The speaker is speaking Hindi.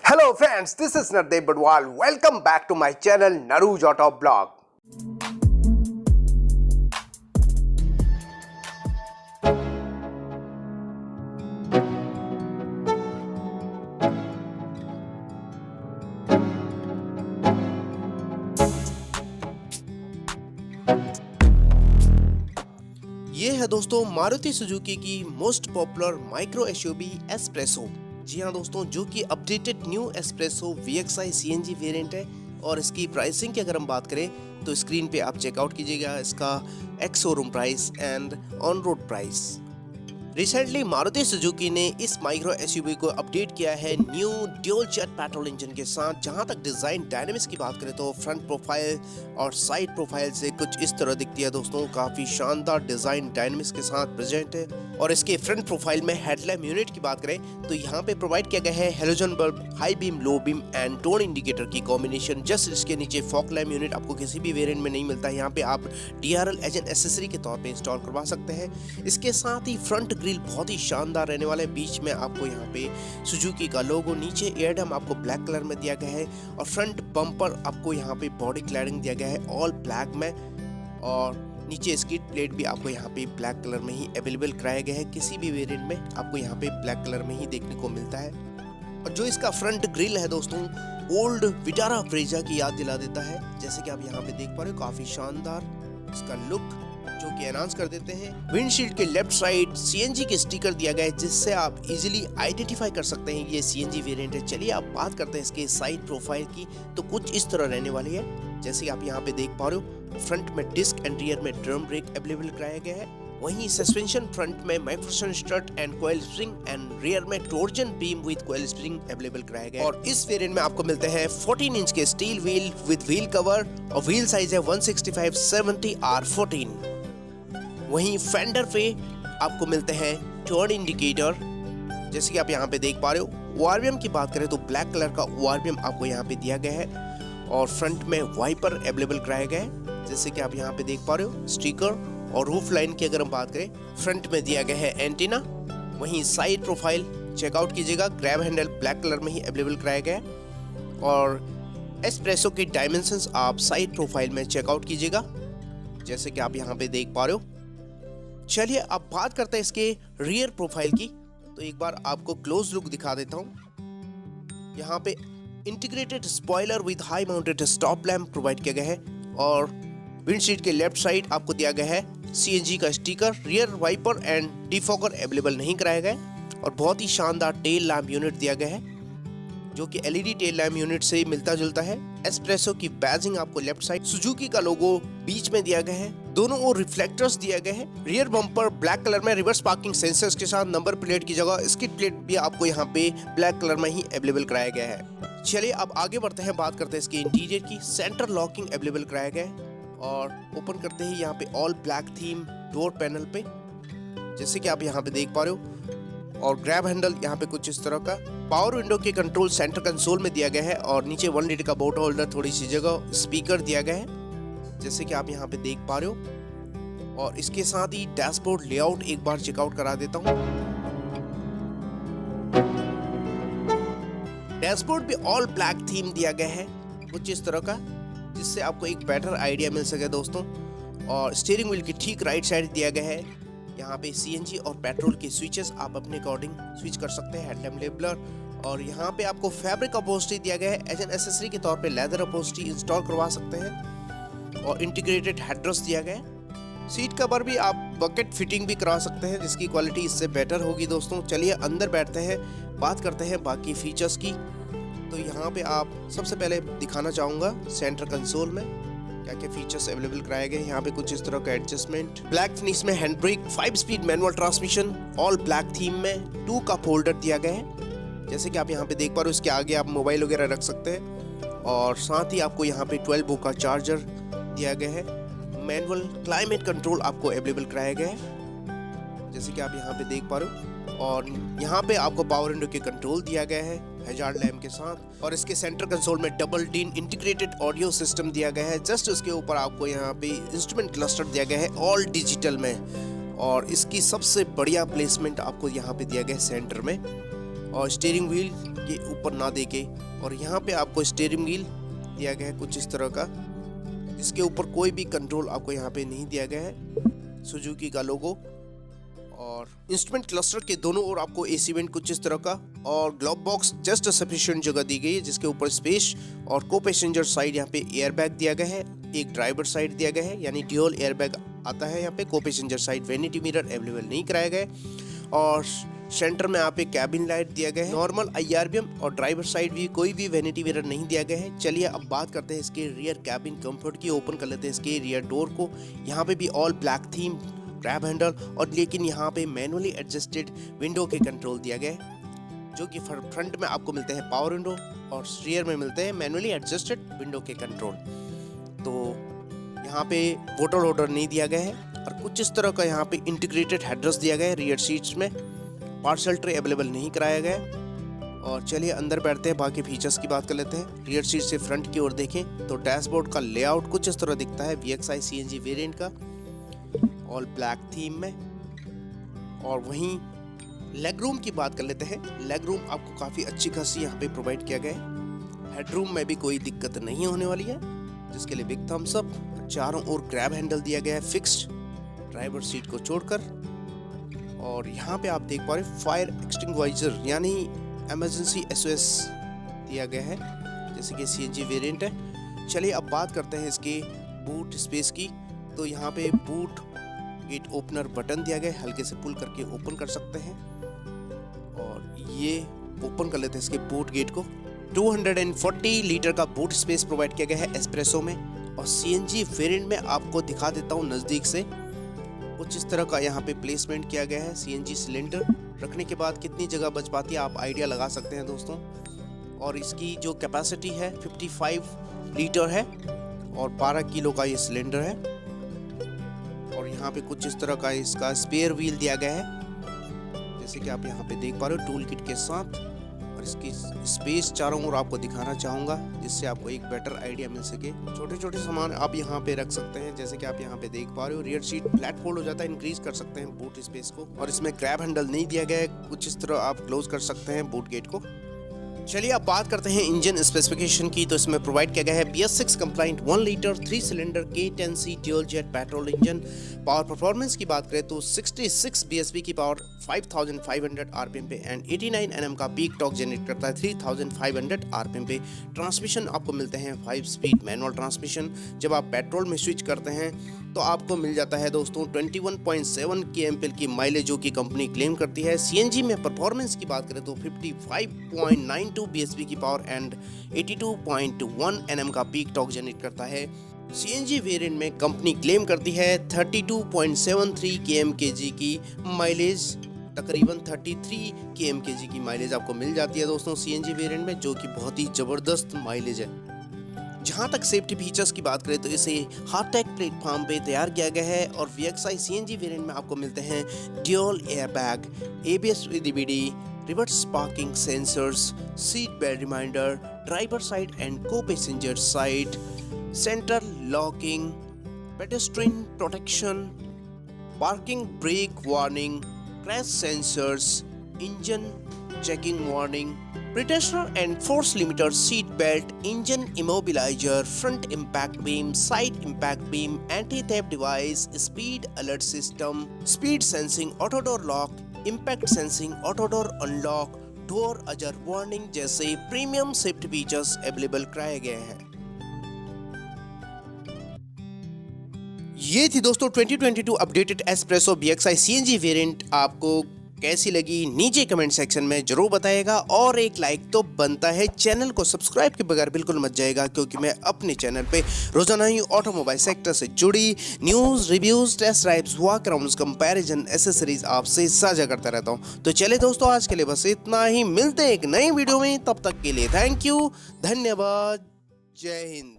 Hello friends, this is Nardev Badwal. Welcome back to my channel Naruj Auto Blog. ये है दोस्तों मारुति सुजुकी की most popular micro SUV Espresso. जी हाँ दोस्तों, जो कि updated new Espresso VXI CNG variant है। और इसकी प्राइसिंग की अगर हम बात करें तो स्क्रीन पे आप चेकआउट कीजिएगा इसका ex showroom price and on road price. Recently Maruti Suzuki ने इस माइक्रो एसयूवी को अपडेट किया है new dual jet petrol engine के साथ। जहां तक डिजाइन डायनामिक्स की बात करें तो फ्रंट प्रोफाइल और साइड प्रोफाइल से कुछ इस तरह दिखती है दोस्तों। काफी शानदार डिजाइन डायनामिक्स के साथ प्रेजेंट है। और इसके फ्रंट प्रोफाइल में हेडलैम्प यूनिट की बात करें तो यहाँ पे प्रोवाइड किया गया है halogen bulb, high beam, low beam and tone indicator की कॉम्बिनेशन। जस्ट इसके नीचे फॉग लैम्प यूनिट आपको किसी भी वेरिएंट में नहीं मिलता है। यहाँ पे आप DRL एज एन एसेसरी के तौर पे इंस्टॉल करवा सकते हैं। इसके साथ ही फ्रंट ग्रिल बहुत ही शानदार रहने वाले। बीच में आपको यहाँ पे सुजुकी का लोगो, नीचे एयरडम आपको ब्लैक कलर में दिया गया है और फ्रंट बम्पर आपको यहाँ पे बॉडी क्लैडिंग दिया गया है ऑल ब्लैक में। और नीचे स्किड प्लेट भी आपको यहाँ पे ब्लैक कलर में ही अवेलेबल कराया गया है। किसी भी वेरिएंट में आपको यहाँ पे ब्लैक कलर में ही देखने को मिलता है। और जो इसका फ्रंट ग्रिल है दोस्तों, ओल्ड विटारा ब्रेजा की याद दिला देता है। जैसे कि आप यहाँ पे देख पा रहे हो, काफी शानदार इसका लुक जो कि अनाउंस कर देते हैं। विंडशील्ड के लेफ्ट साइड CNG के स्टिकर दिया गया है जिससे आप इजीली आइडेंटिफाई कर सकते हैं ये CNG वेरिएंट है। चलिए आप बात करते हैं इसके साइड प्रोफाइल की, तो कुछ इस तरह रहने वाली है। जैसे आप यहाँ पे देख पा रहे हो, फ्रंट में डिस्क एंड रियर में ड्रम ब्रेक अवेलेबल कराया गया है। वहीं सस्पेंशन फ्रंट में MacPherson strut and coil spring and rear में torsion beam with coil spring available कराया गया है। और इस वेरिएंट में आपको मिलते हैं 14 इंच के steel wheel with wheel cover और व्हील साइज है 165/70 R14। वहीं फेंडर पे आपको मिलते हैं टर्न इंडिकेटर, जैसे कि आप यहाँ पे देख पा रहे हो। ORVM की बात करें तो ब्लैक कलर का ORVM आपको यहाँ पे दिया गया है। और फ्रंट में वाइपर अवेलेबल कराया गया है, जैसे कि आप यहाँ पे देख पा रहे हो। स्टिकर और रूफ लाइन की अगर हम बात करें, फ्रंट में दिया गया है एंटीना। वहीं साइड प्रोफाइल चेकआउट कीजिएगा, ग्रैब हैंडल ब्लैक कलर में ही अवेलेबल कराया गया है। और एस्प्रेसो की डायमेंशंस आप साइड प्रोफाइल में चेकआउट कीजिएगा, जैसे कि आप यहाँ पे देख पा रहे हो। चलिए अब बात करते हैं इसके रियर प्रोफाइल की, तो एक बार आपको क्लोज लुक दिखा देता हूँ। यहाँ पे integrated spoiler with high mounted stop lamp provide किया गया है। और विंडशील्ड के लेफ्ट साइड आपको दिया गया है CNG का sticker. Rear wiper and defogger available नहीं कराया गया। और बहुत ही शानदार टेल लैम्प यूनिट दिया गया है, जो कि LED टेल लैम्प यूनिट से मिलता जुलता है। एस्प्रेसो की बैजिंग आपको लेफ्ट साइड, सुजुकी का लोगो बीच में दिया गया है, दोनों ओर रिफ्लेक्टर्स दिया गया है। रियर बम्पर ब्लैक कलर में रिवर्स पार्किंग सेंसर्स के साथ, नंबर प्लेट की जगह स्किड प्लेट भी आपको यहाँ पे ब्लैक कलर में ही अवेलेबल कराया गया है। चलिए अब आगे बढ़ते हैं, बात करते हैं इसके इंटीरियर की। सेंटर लॉकिंग अवेलेबल कराया गया है और ओपन करते ही यहाँ पे all black theme door panel पे, जैसे कि आप यहाँ पे देख पा रहे हो। और ग्रैब हैंडल यहाँ पे कुछ इस तरह का। पावर विंडो के कंट्रोल सेंटर कंसोल में दिया गया है और नीचे 1 लीटर का बोतल होल्डर, थोड़ी सी जगह स्पीकर दिया गया है, जैसे कि आप यहाँ पे देख पा रहे हो। और इसके साथ ही डैशबोर्ड लेआउट एक बार चेकआउट करा देता हूँ। डैशबोर्ड पे ऑल ब्लैक थीम दिया गया है कुछ इस तरह का, जिससे आपको एक बेटर आइडिया मिल सके दोस्तों। और स्टीयरिंग व्हील की ठीक राइट साइड दिया गया है यहाँ पे CNG और पेट्रोल के स्विचेस आप अपने अकॉर्डिंग स्विच कर सकते हैं। हेडलैम्प लेबलर और यहाँ पे आपको फैब्रिक अपहोल्स्ट्री दिया गया है। एज एन एसेसरी के तौर पे लेदर अपहोल्स्ट्री इंस्टॉल करवा सकते हैं। और इंटीग्रेटेड हेडरेस्ट दिया गया है। सीट कवर भी आप बकेट फिटिंग भी करा सकते हैं, जिसकी क्वालिटी इससे बेटर होगी दोस्तों। चलिए अंदर बैठते हैं, बात करते हैं बाकी फीचर्स की। तो यहाँ पे आप सबसे पहले दिखाना चाहूँगा सेंटर कंसोल में क्या क्या फीचर्स अवेलेबल कराए गए। यहाँ पे कुछ इस तरह का एडजस्टमेंट, ब्लैक फिनिश में hand brake, 5 speed manual transmission, all black theme में 2 कप होल्डर दिया गया है, जैसे कि आप यहाँ पे देख पा रहे हो। इसके आगे आप मोबाइल वगैरह रख सकते हैं। और साथ ही आपको यहाँ पे 12 वोल्ट का चार्जर दिया गया है। मैनुअल क्लाइमेट कंट्रोल आपको अवेलेबल कराया गया है, जैसे कि आप यहाँ पे देख पा रहे हो। और यहाँ पे आपको पावर विंडो के कंट्रोल दिया गया है हैजार्ड लैम्प के साथ। और इसके सेंटर कंसोल में double dean integrated audio system दिया गया है। जस्ट उसके ऊपर आपको यहाँ पे इंस्ट्रूमेंट क्लस्टर दिया गया है ऑल डिजिटल में। और इसकी सबसे बढ़िया प्लेसमेंट आपको यहाँ पे दिया गया है सेंटर में। और स्टीयरिंग व्हील के ऊपर ना देके। और यहाँ पे आपको स्टीयरिंग व्हील दिया गया है कुछ इस तरह का, इसके ऊपर कोई भी कंट्रोल आपको यहाँ पे नहीं दिया गया है, सुजुकी का लोगो। और इंस्ट्रूमेंट क्लस्टर के दोनों ओर आपको एसी वेंट कुछ इस तरह का, और ग्लोव बॉक्स जस्ट सफिशिएंट जगह दी गई है जिसके ऊपर स्पेस। और को पैसेंजर साइड यहाँ पे एयर बैग दिया गया है, एक ड्राइवर साइड दिया गया है, यानी ड्यूअल एयर बैग आता है यहाँ पे। को passenger side vanity mirror available नहीं कराया गया है। और सेंटर में आप एक कैबिन लाइट दिया गया है, नॉर्मल IRBM। और ड्राइवर साइड भी कोई भी वैनिटी मिरर नहीं दिया गया है। चलिए अब बात करते हैं इसके रियर कैबिन कंफर्ट की। ओपन कर लेते हैं इसके रियर डोर को। यहाँ पे भी all black theme, grab handle, और लेकिन यहाँ पे मैनुअली एडजस्टेड विंडो के कंट्रोल दिया गया है, जो कि फ्रंट में आपको मिलते हैं पावर विंडो और रियर में मिलते हैं मैनुअली एडजस्टेड विंडो के कंट्रोल। तो यहाँ पे बोतल होल्डर नहीं दिया गया है। और कुछ इस तरह का यहाँ पे इंटीग्रेटेड हेडरेस्ट दिया गया है रियर सीट्स में। पार्सल ट्रे अवेलेबल नहीं कराया गया। और चलिए अंदर बैठते हैं, बाकी फीचर्स की बात कर लेते हैं। रियर सीट से फ्रंट की ओर देखें तो डैशबोर्ड का लेआउट कुछ इस तरह दिखता है VXI CNG वेरिएंट का, ऑल ब्लैक थीम में। और वहीं लेग रूम की बात कर लेते हैं। लेग रूम आपको काफ़ी अच्छी खासी यहाँ पे प्रोवाइड किया गया है। हेडरूम में भी कोई दिक्कत नहीं होने वाली है, जिसके लिए बिग थम्स अप। चारों ओर ग्रैब हैंडल दिया गया है फिक्स्ड, ड्राइवर सीट को छोड़कर। और यहाँ पे आप देख पा रहे फायर एक्सटिंग्विशर यानी इमरजेंसी SOS दिया गया है, जैसे कि CNG वेरिएंट है। चलिए अब बात करते हैं इसके बूट स्पेस की। तो यहाँ पे बूट गेट ओपनर बटन दिया गया है, हल्के से पुल करके ओपन कर सकते हैं। और ये ओपन कर लेते हैं इसके बूट गेट को। 240 लीटर का बूट स्पेस प्रोवाइड किया गया है एस्प्रेसो में। और CNG वेरिएंट में आपको दिखा देता हूँ नज़दीक से, कुछ इस तरह का यहाँ पे प्लेसमेंट किया गया है। CNG सिलेंडर रखने के बाद कितनी जगह बच पाती है आप आइडिया लगा सकते हैं दोस्तों। और इसकी जो कैपेसिटी है 55 लीटर है और 12 किलो का ये सिलेंडर है। और यहाँ पे कुछ इस तरह का इसका स्पेयर व्हील दिया गया है, जैसे कि आप यहाँ पे देख पा रहे हो टूल किट के साथ। और इसकी स्पेस चारों ओर आपको दिखाना चाहूँगा, जिससे आपको एक बेटर आइडिया मिल सके। छोटे छोटे सामान आप यहाँ पे रख सकते हैं, जैसे कि आप यहाँ पे देख पा रहे हो। रियर सीट फ्लैट फोल्ड हो जाता है, इंक्रीज कर सकते हैं बूट स्पेस को। और इसमें ग्रैब हैंडल नहीं दिया गया है, कुछ इस तरह आप क्लोज कर सकते हैं बूट गेट को। चलिए अब बात करते हैं इंजन स्पेसिफिकेशन की। तो इसमें प्रोवाइड किया गया है BS6 compliant 1 litre 3 cylinder K10C dual jet petrol engine. Power performance की बात करें तो 66 bhp की पावर 5500 RPM पे एंड 89 Nm का पीक टॉर्क जनरेट करता है 3500 RPM पे। ट्रांसमिशन आपको मिलते हैं 5 स्पीड मैनुअल ट्रांसमिशन। जब आप पेट्रोल में स्विच करते हैं तो आपको मिल जाता है दोस्तों 21.7 kmpl की माइलेज, जो कि कंपनी क्लेम करती है। CNG में परफॉर्मेंस की बात करें तो 55.92 bhp की पावर एंड 82.1 Nm का पीक टॉर्क जनरेट करता है। CNG वेरिएंट में कंपनी क्लेम करती है 32.73 kmkg की माइलेज, तकरीबन 33 kmkg की माइलेज आपको मिल जाती है दोस्तों CNG वेरिएंट में, जो कि बहुत ही ज़बरदस्त माइलेज है। जहाँ तक सेफ्टी फीचर्स की बात करें तो इसे हार्टेक प्लेटफॉर्म पे तैयार किया गया है। और VXI CNG वेरिएंट में आपको मिलते हैं dual air bag, ABS with EBD, reverse parking sensors, seat belt reminder, driver side and co passenger side, centre locking, pedestrian protection, parking brake warning, crash sensors, engine checking warning, pretensioner and force limiter, seat belt, engine immobilizer, front impact beam, side impact beam, anti-theft device, speed alert system, speed sensing, auto door lock, impact sensing, auto door unlock, door ajar warning जैसे प्रीमियम सेफ्टी फीचर्स अवेलेबल कराए गए हैं। ये थी दोस्तों 2022 updated espresso VXI CNG variant. आपको कैसी लगी नीचे कमेंट सेक्शन में जरूर बताइएगा, और एक लाइक तो बनता है। चैनल को सब्सक्राइब के बगैर बिल्कुल मत जाएगा, क्योंकि मैं अपने चैनल पे रोजाना ही ऑटोमोबाइल सेक्टर से जुड़ी news, reviews, test drives, walk arounds, comparison, accessories आपसे साझा करता रहता हूँ। तो चले दोस्तों, आज के लिए बस इतना ही। मिलते हैं एक नई वीडियो में, तब तक के लिए थैंक यू, धन्यवाद, जय हिंद।